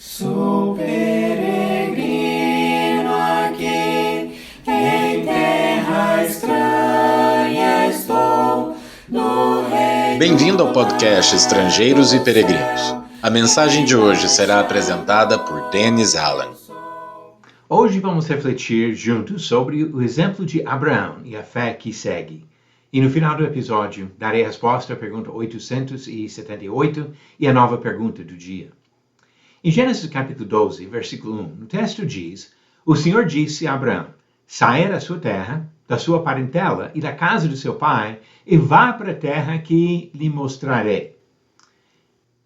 Sou peregrino aqui, em terra estranha estou, no reino. Bem-vindo ao podcast Estrangeiros e Peregrinos. A mensagem de hoje será apresentada por Dennis Allen. Hoje vamos refletir juntos sobre o exemplo de Abraão e a fé que segue. E no final do episódio, darei a resposta à pergunta 878 e a nova pergunta do dia. Em Gênesis capítulo 12, versículo 1, no texto diz: O Senhor disse a Abraão: saia da sua terra, da sua parentela e da casa de seu pai, e vá para a terra que lhe mostrarei.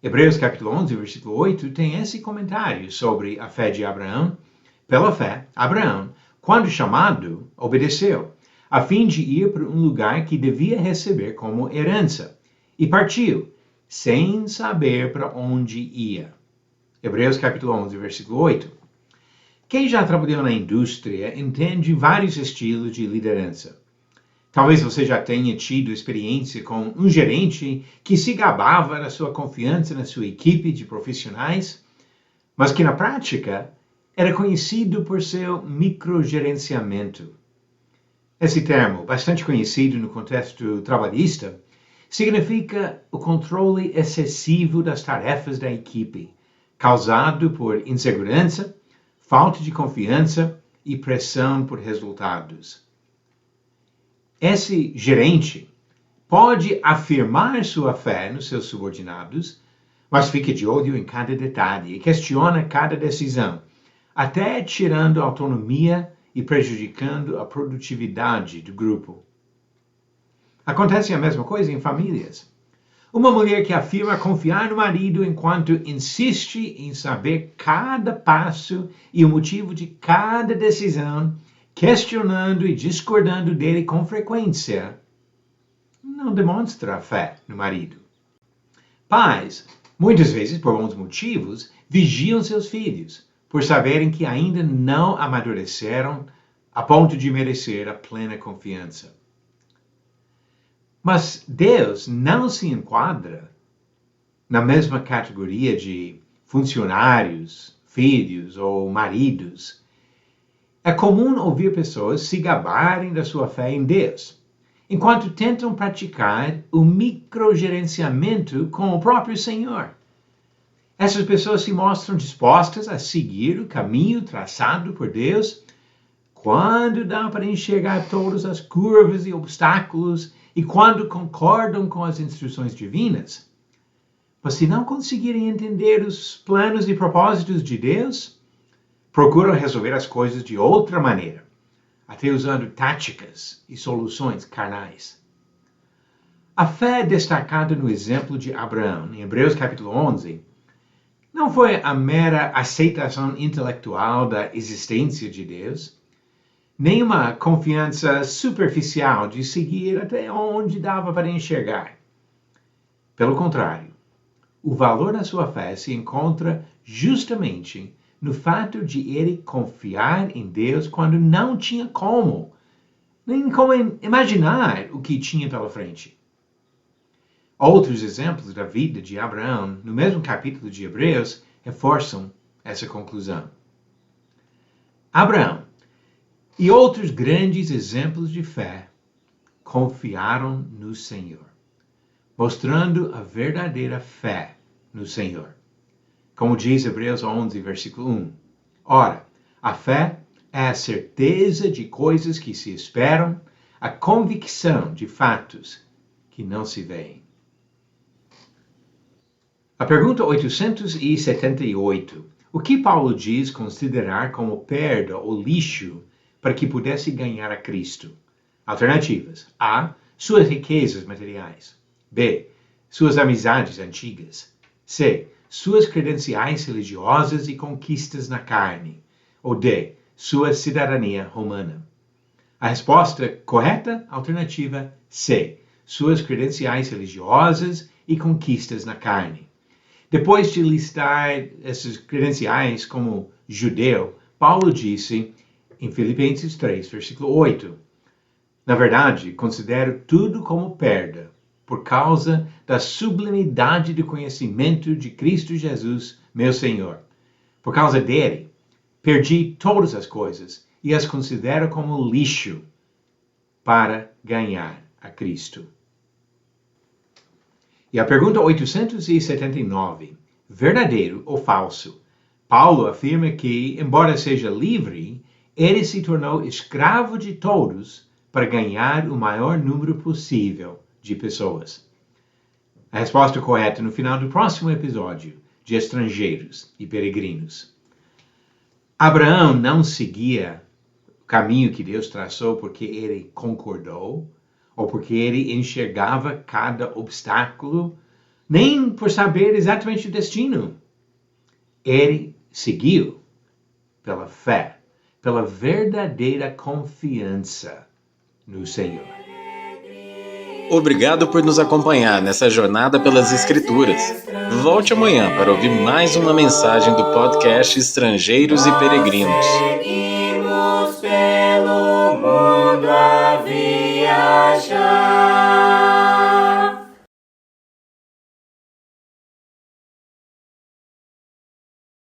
Hebreus capítulo 11, versículo 8, tem esse comentário sobre a fé de Abraão. Pela fé, Abraão, quando chamado, obedeceu, a fim de ir para um lugar que devia receber como herança, e partiu, sem saber para onde ia. Hebreus capítulo 11, versículo 8. Quem já trabalhou na indústria entende vários estilos de liderança. Talvez você já tenha tido experiência com um gerente que se gabava da sua confiança na sua equipe de profissionais, mas que na prática era conhecido por seu microgerenciamento. Esse termo, bastante conhecido no contexto trabalhista, significa o controle excessivo das tarefas da equipe, causado por insegurança, falta de confiança e pressão por resultados. Esse gerente pode afirmar sua fé nos seus subordinados, mas fica de olho em cada detalhe e questiona cada decisão, até tirando a autonomia e prejudicando a produtividade do grupo. Acontece a mesma coisa em famílias. Uma mulher que afirma confiar no marido enquanto insiste em saber cada passo e o motivo de cada decisão, questionando e discordando dele com frequência, não demonstra fé no marido. Pais, muitas vezes por bons motivos, vigiam seus filhos, por saberem que ainda não amadureceram a ponto de merecer a plena confiança. Mas Deus não se enquadra na mesma categoria de funcionários, filhos ou maridos. É comum ouvir pessoas se gabarem da sua fé em Deus, enquanto tentam praticar o microgerenciamento com o próprio Senhor. Essas pessoas se mostram dispostas a seguir o caminho traçado por Deus quando dá para enxergar todas as curvas e obstáculos e quando concordam com as instruções divinas. Mas se não conseguirem entender os planos e propósitos de Deus, procuram resolver as coisas de outra maneira, até usando táticas e soluções carnais. A fé destacada no exemplo de Abraão, em Hebreus capítulo 11, não foi a mera aceitação intelectual da existência de Deus, nem uma confiança superficial de seguir até onde dava para enxergar. Pelo contrário, o valor da sua fé se encontra justamente no fato de ele confiar em Deus quando não tinha nem como imaginar o que tinha pela frente. Outros exemplos da vida de Abraão, no mesmo capítulo de Hebreus, reforçam essa conclusão. Abraão e outros grandes exemplos de fé confiaram no Senhor, mostrando a verdadeira fé no Senhor. Como diz Hebreus 11, versículo 1. Ora, a fé é a certeza de coisas que se esperam, a convicção de fatos que não se veem. A pergunta 878. O que Paulo diz considerar como perda ou lixo para que pudesse ganhar a Cristo? Alternativas. A. Suas riquezas materiais. B. Suas amizades antigas. C. Suas credenciais religiosas e conquistas na carne. Ou D. Sua cidadania romana. A resposta correta, alternativa C. Suas credenciais religiosas e conquistas na carne. Depois de listar essas credenciais como judeu, Paulo disse em Filipenses 3, versículo 8, na verdade, considero tudo como perda, por causa da sublimidade do conhecimento de Cristo Jesus, meu Senhor, Por causa dele, perdi todas as coisas e as considero como lixo para ganhar a Cristo. E a pergunta 879, verdadeiro ou falso? Paulo afirma que, embora seja livre, ele se tornou escravo de todos para ganhar o maior número possível de pessoas. A resposta correta no final do próximo episódio de Estrangeiros e Peregrinos. Abraão não seguia o caminho que Deus traçou porque ele concordou, ou porque ele enxergava cada obstáculo, nem por saber exatamente o destino. Ele seguiu pela fé, pela verdadeira confiança no Senhor. Obrigado por nos acompanhar nessa jornada pelas Escrituras. Volte amanhã para ouvir mais uma mensagem do podcast Estrangeiros e Peregrinos.